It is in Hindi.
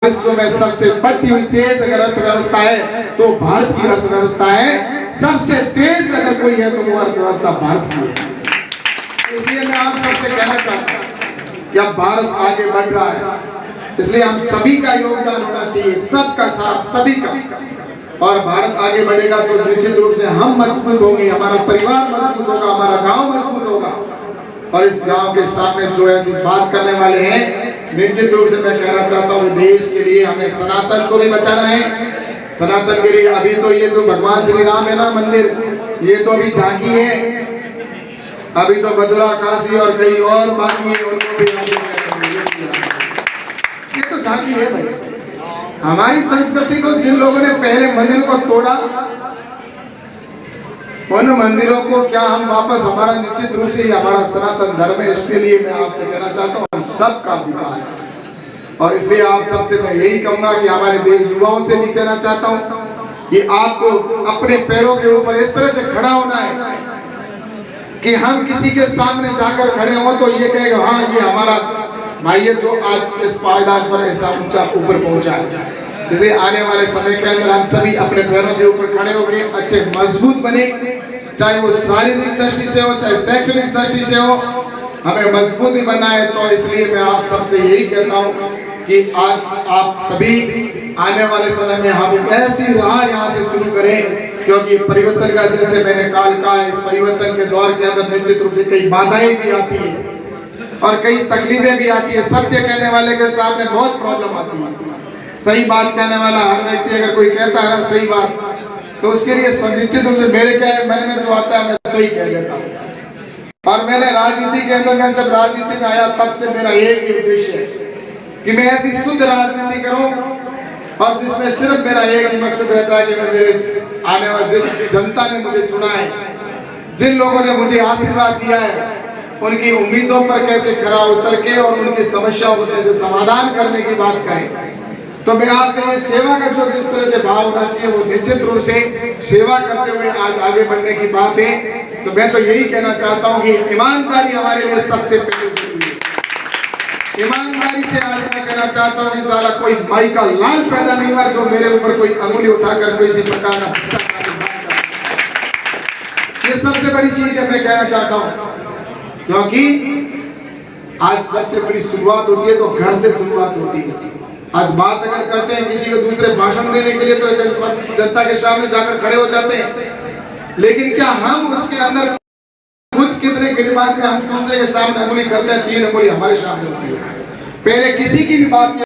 विश्व में सबसे बढ़ती हुई तेज अगर अर्थव्यवस्था है तो भारत की अर्थव्यवस्था है। सबसे तेज अगर कोई है तो वो अर्थव्यवस्था भारत की है। इसलिए मैं आप सबसे कहना चाहता हूँ कि अब भारत आगे बढ़ रहा है, इसलिए हम सभी का योगदान होना चाहिए, सबका साथ, सभी का। और भारत आगे बढ़ेगा तो निश्चित रूप से हम मजबूत होंगे, हमारा परिवार मजबूत होगा, हमारा गांव मजबूत होगा। और इस गांव के सामने जो ऐसी बात करने वाले हैं, निश्चित रूप से मैं कहना चाहता हूँ देश के लिए हमें सनातन को भी बचाना है। सनातन के लिए अभी तो ये जो भगवान श्री राम है ना मंदिर, ये तो अभी झांकी है, अभी तो मथुरा, काशी और कई और बाकी है, उनको भी ये तो झांकी है भाई। हमारी संस्कृति को जिन लोगों ने पहले मंदिर को तोड़ा, उन मंदिरों को क्या हम वापस, हमारा निश्चित रूप से हमारा सनातन धर्म है। इसके लिए मैं आपसे कहना चाहता हूँ हम सबका अधिकार है। और इसलिए आप सबसे मैं यही कहूंगा कि हमारे देश युवाओं से भी कहना चाहता हूँ कि आपको अपने पैरों के ऊपर इस तरह से खड़ा होना है कि हम किसी के सामने जाकर खड़े हो तो ये कहेगा हाँ ये हमारा भाई है जो आज इस पायदान पर ऐसा ऊंचा ऊपर पहुंचा है। इसलिए आने वाले समय के अंदर हम सभी अपने पैरों के ऊपर खड़े होकर अच्छे मजबूत बने, चाहे वो शारीरिक दृष्टि से हो चाहे शैक्षणिक दृष्टि से हो, हमें मजबूती बनना है। तो इसलिए मैं आप सबसे यही कहता हूँ कि आज आप सभी आने वाले समय में हम ऐसी राह यहाँ से शुरू करें, क्योंकि परिवर्तन का जैसे मैंने काल कहा, इस परिवर्तन के दौर के अंदर निश्चित रूप से कई बाधाएं भी आती है और कई तकलीफें भी आती है। सत्य कहने वाले के सामने बहुत प्रॉब्लम आती है। सही बात कहने वाला हर व्यक्ति अगर कोई कहता है ना सही बात, तो उसके लिए निश्चित रूप से मेरे क्या है, मन में जो आता है मैं सही कह देता हूँ। और मैंने राजनीति के अंदर, मैं जब राजनीति में आया तब से मेरा एक ही उद्देश्य है कि मैं ऐसी शुद्ध राजनीति करूं और जिसमें सिर्फ मेरा एक ही मकसद रहता है कि मैं मेरे आने वाले जिस जनता ने मुझे चुना है, जिन लोगों ने मुझे आशीर्वाद दिया है, उनकी उम्मीदों पर कैसे खरा उतर के और उनकी समस्याओं को कैसे समाधान करने की बात करें। तो मैं आपसे ये सेवा का जो जिस तरह से भाव होना चाहिए वो निश्चित रूप से सेवा करते हुए आज आगे बढ़ने की बात है। तो मैं तो यही कहना चाहता हूँ कि ईमानदारी हमारे लिए सबसे पहले जरूरी है। ईमानदारी से आज मैं कहना चाहता हूँ कि साला कोई माई का लाल पैदा नहीं हुआ जो मेरे ऊपर कोई अंगुली उठाकर किसी प्रकार का, ये सबसे बड़ी चीज है मैं कहना चाहता हूँ। क्योंकि आज सबसे बड़ी शुरुआत होती है तो घर से शुरुआत होती है। आज बात अगर करते हैं किसी को दूसरे भाषण देने के लिए तो जनता के सामने जाकर खड़े हो जाते हैं, लेकिन क्या हम उसके अंदर खुद कितने गिरबान में हम दूसरे के सामने अंगुली करते हैं? 3 अंगुली हमारे सामने होती है। पहले किसी की भी बात